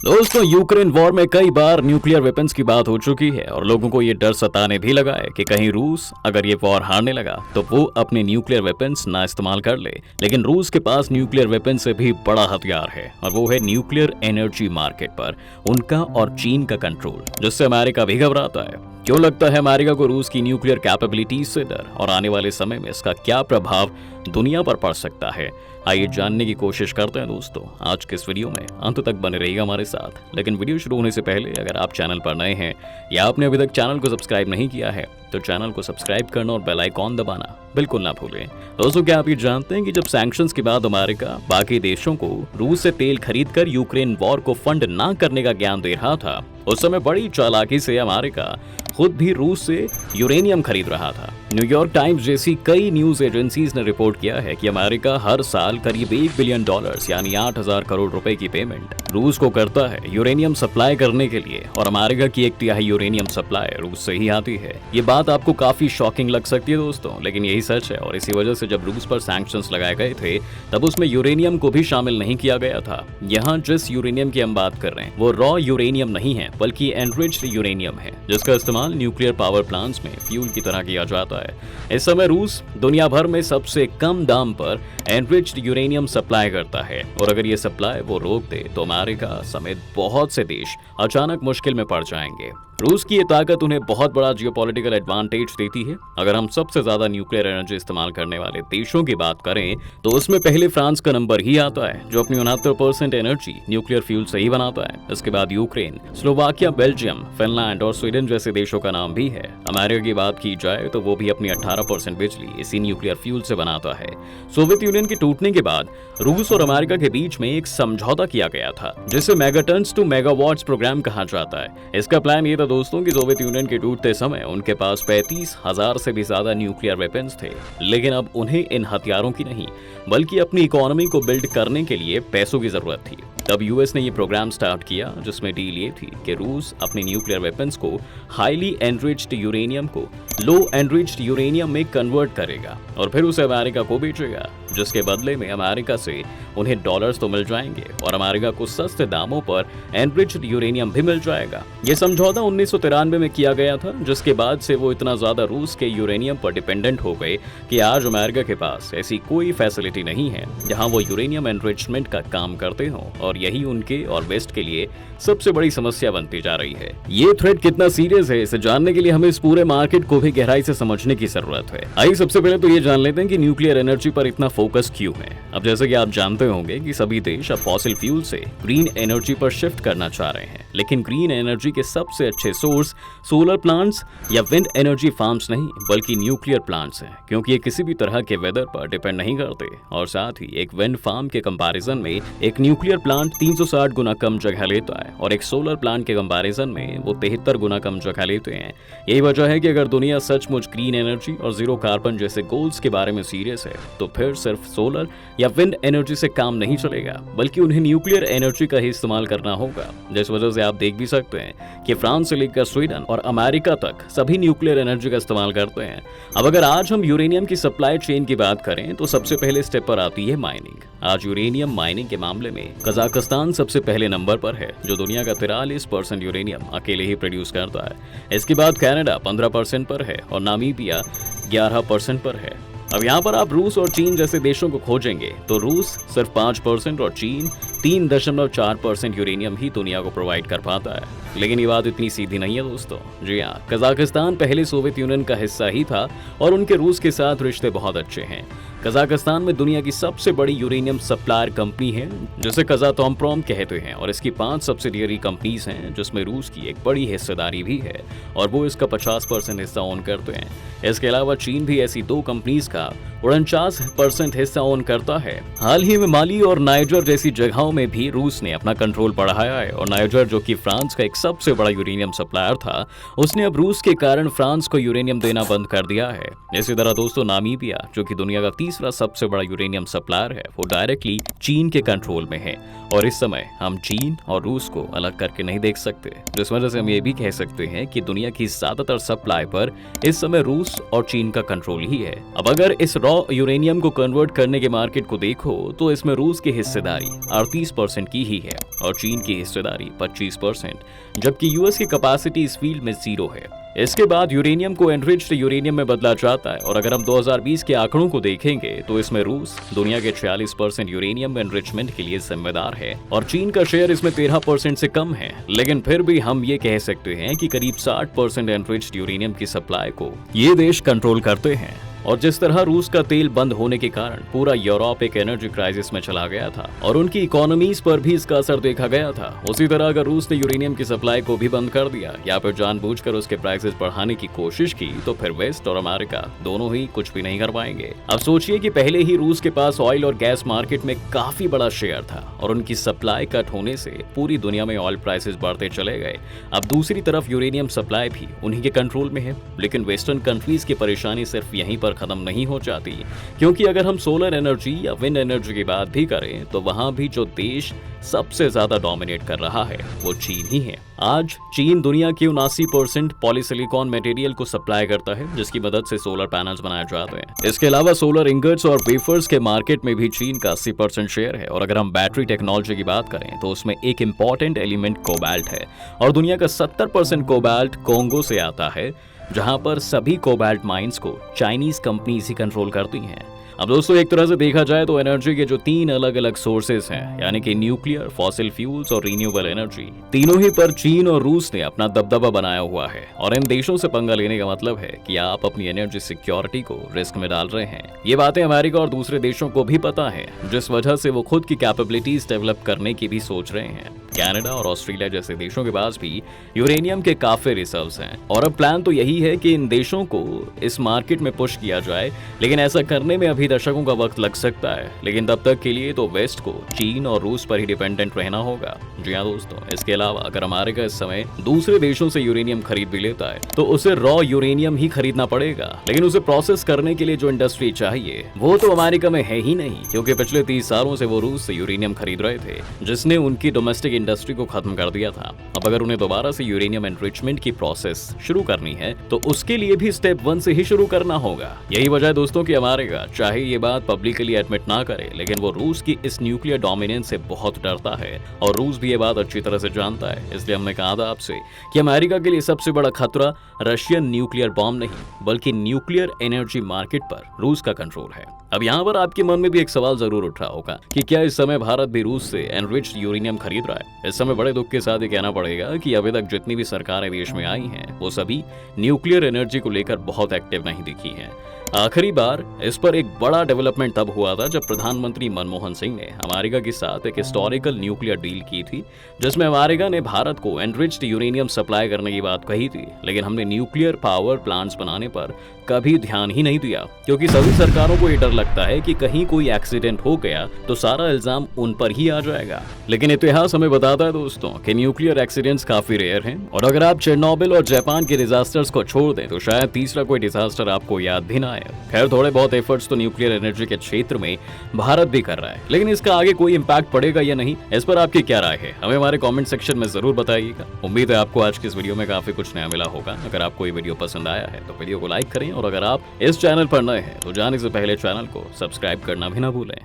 दोस्तों, Ukraine war में कई बार न्यूक्लियर वेपन्स की बात हो चुकी है और लोगों को ये डर सताने भी लगा है कि कहीं रूस अगर ये वॉर हारने लगा तो वो अपने न्यूक्लियर वेपन्स ना इस्तेमाल कर ले। लेकिन रूस के पास न्यूक्लियर वेपन से भी बड़ा हथियार है और वो है न्यूक्लियर एनर्जी मार्केट पर उनका और चीन का कंट्रोल, जिससे अमेरिका भी घबराता है। क्यों लगता है अमेरिका को रूस की न्यूक्लियर कैपेबिलिटीज से डर, और आने वाले समय में इसका क्या प्रभाव दुनिया पर पड़ सकता है? आइए जानने की कोशिश करते हैं दोस्तों आज के इस वीडियो में। अंत तक बने रहिएगा हमारे साथ। लेकिन वीडियो शुरू होने से पहले अगर आप चैनल पर नए हैं या आपने अभी तक चैनल को सब्सक्राइब नहीं किया है तो चैनल को सब्सक्राइब करना और बेल आइकॉन दबाना बिल्कुल ना भूलें। दोस्तों, क्या आप ये जानते हैं कि जब सैंक्शंस के बाद अमेरिका बाकी देशों को रूस से तेल खरीदकर यूक्रेन वॉर को फंड ना करने का ज्ञान दे रहा था, उस समय बड़ी चालाकी से अमेरिका खुद भी रूस से यूरेनियम खरीद रहा था। न्यूयॉर्क टाइम्स जैसी कई न्यूज एजेंसीज ने रिपोर्ट किया है कि अमेरिका हर साल करीब $1 बिलियन यानी 8,000 करोड़ रुपए की पेमेंट रूस को करता है यूरेनियम सप्लाई करने के लिए, और अमेरिका की 1/3 यूरेनियम सप्लाई रूस से ही आती है। ये बात आपको काफी शॉकिंग लग सकती है दोस्तों, लेकिन यही सच है। और इसी वजह से जब रूस पर सैंक्शंस लगाए गए थे तब उसमें यूरेनियम को भी शामिल नहीं किया गया था। यहाँ जिस यूरेनियम की हम बात कर रहे हैं वो रॉ यूरेनियम नहीं है बल्कि एनरिच्ड यूरेनियम है, जिसका इस्तेमाल न्यूक्लियर पावर प्लांट्स में फ्यूल की तरह किया जाता है। इस समय रूस दुनिया भर में सबसे कम दाम पर एनरिच्ड यूरेनियम सप्लाई करता है, और अगर ये सप्लाई वो रोक दे तो अमेरिका समेत बहुत से देश अचानक मुश्किल में पड़ जाएंगे। रूस की ये ताकत उन्हें बहुत बड़ा जियोपॉलिटिकल एडवांटेज देती है। अगर हम सबसे ज्यादा न्यूक्लियर एनर्जी इस्तेमाल करने वाले देशों की बात करें तो उसमें पहले फ्रांस का नंबर ही आता है, जो अपनी 69% एनर्जी न्यूक्लियर फ्यूल से ही बनाता है। इसके बाद यूक्रेन, स्लोवाकिया, बेल्जियम, फिनलैंड और स्वीडन जैसे देशों का नाम भी है। अमेरिका की बात की जाए तो वो भी अपनी 18% बिजली इसी न्यूक्लियर फ्यूल से बनाता है। सोवियत यूनियन के टूटने के बाद रूस और अमेरिका के बीच में एक समझौता किया गया था जिसे मेगाटन्स टू मेगावाट्स प्रोग्राम कहा जाता है। इसका प्लान ये था दोस्तों कि सोवियत यूनियन के टूटते समय उनके पास 35,000 से भी ज्यादा न्यूक्लियर वेपन्स थे, लेकिन अब उन्हें इन हथियारों की नहीं बल्कि अपनी इकोनॉमी को बिल्ड करने के लिए पैसों की जरूरत थी। तब यूएस ने ये प्रोग्राम स्टार्ट किया जिसमें डील ये थी कि रूस अपने न्यूक्लियर वेपन्स को हाईली एनरिच्ड यूरेनियम को लो एनरिच्ड यूरेनियम में कन्वर्ट करेगा और फिर उसे अमेरिका को बेचेगा, जिसके बदले में अमेरिका से उन्हें डॉलर्स तो मिल जाएंगे और अमेरिका को सस्ते दामों पर एनरिच्ड यूरेनियम भी मिल जाएगा। यह समझौता 1993 में किया गया था, जिसके बाद से वो इतना ज्यादा रूस के यूरेनियम पर डिपेंडेंट हो गए कि आज अमेरिका के पास ऐसी कोई फैसिलिटी नहीं है जहां वो यूरेनियम एनरिचमेंट का काम करते हों, और यही उनके और वेस्ट के लिए सबसे बड़ी समस्या बनती जा रही है। ये थ्रेट कितना सीरियस है इसे जानने के लिए हमें इस पूरे मार्केट को भी गहराई से समझने की जरूरत है। आइए सबसे पहले तो ये जान लेते हैं कि न्यूक्लियर एनर्जी पर इतना फोकस क्यों है। अब जैसे कि आप जानते होंगे कि सभी देश अब फॉसिल फ्यूल से ग्रीन एनर्जी पर शिफ्ट करना चाह रहे हैं, लेकिन ग्रीन एनर्जी के सबसे अच्छे सोर्स सोलर प्लांट्स या विंड एनर्जी फार्म्स नहीं बल्कि न्यूक्लियर प्लांट्स हैं, क्योंकि ये किसी भी तरह के वेदर पर डिपेंड नहीं करते। और साथ ही एक विंड फार्म के कंपैरिजन में एक न्यूक्लियर प्लांट 360 गुना कम जगह लेता है और एक सोलर प्लांट के कंपैरिजन में वो 73 गुना कम जगह लेते हैं। यही वजह है कि अगर दुनिया सचमुच ग्रीन एनर्जी और जीरो कार्बन जैसे गोल्स के बारे में सीरियस है तो फिर सिर्फ सोलर या विंड एनर्जी से काम नहीं चलेगा, बल्कि उन्हें न्यूक्लियर एनर्जी का ही इस्तेमाल करना होगा। जिस वजह से आप देख भी सकते हैं कि फ्रांस से लेकर स्वीडन और अमेरिका तक सभी न्यूक्लियर एनर्जी का इस्तेमाल करते हैं। अब अगर आज हम यूरेनियम की सप्लाई चेन की बात करें तो सबसे पहले स्टेप पर आती है माइनिंग। आज यूरेनियम माइनिंग के मामले में कजाकिस्तान सबसे पहले नंबर पर है, जो दुनिया का 43% यूरेनियम अकेले ही प्रोड्यूस करता है। इसके बाद कनाडा 15% पर है और नामीबिया 11% पर है। अब यहाँ पर आप रूस और चीन जैसे देशों को खोजेंगे तो रूस सिर्फ 5% और चीन 3.4% यूरेनियम ही दुनिया को प्रोवाइड कर पाता है। लेकिन ये बात इतनी सीधी नहीं है दोस्तों। जी हाँ, कजाकिस्तान पहले सोवियत यूनियन का हिस्सा ही था और उनके रूस के साथ रिश्ते बहुत अच्छे हैं। कजाकिस्तान में दुनिया की सबसे बड़ी यूरेनियम सप्लायर कंपनी है जिसे कजातोम्प्रोम कहते हैं, और इसकी 5 सब्सिडियरी कंपनीज हैं जिसमें रूस की एक बड़ी हिस्सेदारी भी है और वो इसका 50% हिस्सा ओन करते हैं। इसके अलावा चीन भी ऐसी 2 कंपनीज का 49% हिस्सा ओन करता है। हाल ही में माली और नाइजर जैसी जगहों में भी रूस ने अपना कंट्रोल बढ़ाया है, और नाइजर जो कि फ्रांस का एक सबसे बड़ा यूरेनियम सप्लायर था उसने अब रूस के कारण फ्रांस को यूरेनियम देना बंद कर दिया है। इसी तरह दोस्तों नामीबिया जो कि दुनिया का तीसरा सबसे बड़ा यूरेनियम सप्लायर है वो डायरेक्टली चीन के कंट्रोल में है और इस समय हम चीन और रूस को अलग करके नहीं देख सकते, जिस वजह से हम ये भी कह सकते हैं कि दुनिया की ज्यादातर सप्लाई पर इस समय रूस और चीन का कंट्रोल ही है। अब अगर इस रॉ यूरेनियम को कन्वर्ट करने के मार्केट को देखो तो इसमें रूस की हिस्सेदारी 38% की ही है और चीन की हिस्सेदारी 25%, जबकि यूएस की कैपेसिटी इस फील्ड में 0 है। इसके बाद यूरेनियम को एनरिच्ड यूरेनियम में बदला जाता है और अगर हम 2020 के आंकड़ों को देखेंगे तो इसमें रूस दुनिया के 46% यूरेनियम एनरिचमेंट के लिए जिम्मेदार है और चीन का शेयर इसमें 13% से कम है। लेकिन फिर भी हम ये कह सकते हैं कि करीब 60% एनरिच्ड यूरेनियम की सप्लाई को ये देश कंट्रोल करते हैं। और जिस तरह रूस का तेल बंद होने के कारण पूरा यूरोप एक एनर्जी क्राइसिस में चला गया था और उनकी इकोनॉमीज पर भी इसका असर देखा गया था, उसी तरह अगर रूस ने यूरेनियम की सप्लाई को भी बंद कर दिया या फिर जानबूझकर उसके प्राइसेस बढ़ाने की कोशिश की तो फिर वेस्ट और अमेरिका दोनों ही कुछ भी नहीं कर पाएंगे। अब सोचिए कि पहले ही रूस के पास ऑयल और गैस मार्केट में काफी बड़ा शेयर था और उनकी सप्लाई कट होने से पूरी दुनिया में ऑयल प्राइसेस बढ़ते चले गए। अब दूसरी तरफ यूरेनियम सप्लाई भी उन्हीं के कंट्रोल में है, लेकिन वेस्टर्न कंट्रीज की परेशानी सिर्फ यहीं पर खत्म नहीं हो जाती, क्योंकि अगर हम सोलर एनर्जी या विंड एनर्जी की बात भी करें तो वहां भी जो देश सबसे ज्यादा डोमिनेट कर रहा है वो चीन ही है। आज चीन दुनिया के 79% पॉलीसिलिकॉन मटेरियल को सप्लाई करता है, जिसकी मदद से सोलर पैनल्स बनाए जाते हैं। इसके अलावा सोलर इंगट्स और वेफर्स के मार्केट में भी चीन का 80% शेयर है और अगर हम बैटरी टेक्नोलॉजी की बात करें तो उसमें एक इंपॉर्टेंट एलिमेंट कोबाल्ट है और दुनिया का 70% कोबाल्ट कोंगो से आता है, जहां पर सभी कोबाल्ट माइंस को चाइनीज कंपनीज ही कंट्रोल करती हैं। अब दोस्तों एक तरह से देखा जाए तो एनर्जी के जो 3 अलग अलग सोर्सेस हैं, यानी कि न्यूक्लियर, फॉसिल फ्यूल्स और रिन्यूएबल एनर्जी, तीनों ही पर चीन और रूस ने अपना दबदबा बनाया हुआ है और इन देशों से पंगा लेने का मतलब है कि आप अपनी एनर्जी सिक्योरिटी को रिस्क में डाल रहे हैं। ये बातें अमेरिका और दूसरे देशों को भी पता है, जिस वजह से वो खुद की कैपेबिलिटीज डेवलप करने की भी सोच रहे हैं। कनाडा और ऑस्ट्रेलिया जैसे देशों के पास भी यूरेनियम के काफी रिजर्व्स हैं और अब प्लान तो यही है कि इन देशों को इस मार्केट में पुश किया जाए, लेकिन ऐसा करने में अभी दशकों का वक्त लग सकता है। लेकिन तब तक के लिए तो वेस्ट को चीन और रूस पर ही डिपेंडेंट रहना होगा। जी हाँ दोस्तों, इसके अलावा अगर अमेरिका इस समय दूसरे देशों से यूरेनियम खरीद भी लेता है तो उसे रॉ यूरेनियम ही खरीदना पड़ेगा, लेकिन उसे प्रोसेस करने के लिए जो इंडस्ट्री चाहिए वो तो अमेरिका में है ही नहीं, क्योंकि पिछले 30 सालों से वो रूस से यूरेनियम खरीद रहे थे, जिसने उनकी डोमेस्टिक इंडस्ट्री को खत्म कर दिया था। अब अगर उन्हें दोबारा से यूरेनियम एनरिचमेंट की प्रोसेस शुरू करनी है तो उसके लिए भी स्टेप 1 से ही शुरू करना होगा। यही वजह है दोस्तों कि अमेरिका चाहे ये बात पब्लिकली एडमिट ना करे, लेकिन वो रूस की इस न्यूक्लियर डोमिनेंस से बहुत डरता है और रूस भी ये बात अच्छी तरह से जानता है। इसलिए हमने कहा था आपसे कि अमेरिका के लिए सबसे बड़ा खतरा रशियन न्यूक्लियर बॉम्ब नहीं बल्कि न्यूक्लियर एनर्जी मार्केट पर रूस का कंट्रोल है। अब यहाँ पर आपके मन में भी एक सवाल जरूर उठ रहा होगा कि क्या इस समय भारत भी रूस से एनरिच्ड यूरेनियम खरीद रहा है। इस समय बड़े दुख के साथ ये कहना पड़ेगा कि अभी तक जितनी भी सरकारें देश में आई हैं वो सभी न्यूक्लियर एनर्जी को लेकर बहुत एक्टिव नहीं दिखी हैं। आखिरी बार इस पर एक बड़ा डेवलपमेंट तब हुआ था जब प्रधानमंत्री मनमोहन सिंह ने अमेरिका के साथ एक हिस्टोरिकल न्यूक्लियर डील की थी, जिसमें अमेरिका ने भारत को एनरिच्ड यूरेनियम सप्लाई करने की बात कही थी, लेकिन हमने न्यूक्लियर पावर प्लांट्स बनाने पर कभी ध्यान ही नहीं दिया, क्योंकि सभी सरकारों को ये डर लगता है कि कहीं कोई एक्सीडेंट हो गया तो सारा इल्जाम उन पर ही आ जाएगा। लेकिन इतिहास हमें बताता है दोस्तों कि न्यूक्लियर एक्सीडेंट्स काफी रेयर हैं और अगर आप चेरनोबिल और जापान के डिजास्टर्स को छोड़ दें तो शायद तीसरा कोई डिजास्टर आपको याद भी ना आए। खैर, थोड़े बहुत एफर्ट्स तो न्यूक्लियर एनर्जी के क्षेत्र में भारत भी कर रहा है, लेकिन इसका आगे कोई इम्पैक्ट पड़ेगा या नहीं, इस पर आपकी क्या राय है हमें हमारे कमेंट सेक्शन में जरूर बताइएगा। उम्मीद है आपको आज की इस वीडियो में काफी कुछ नया मिला होगा। अगर आपको ये वीडियो पसंद आया है तो वीडियो को लाइक करें और अगर आप इस चैनल पर नए हैं तो जाने से पहले चैनल को सब्सक्राइब करना भी ना भूलें।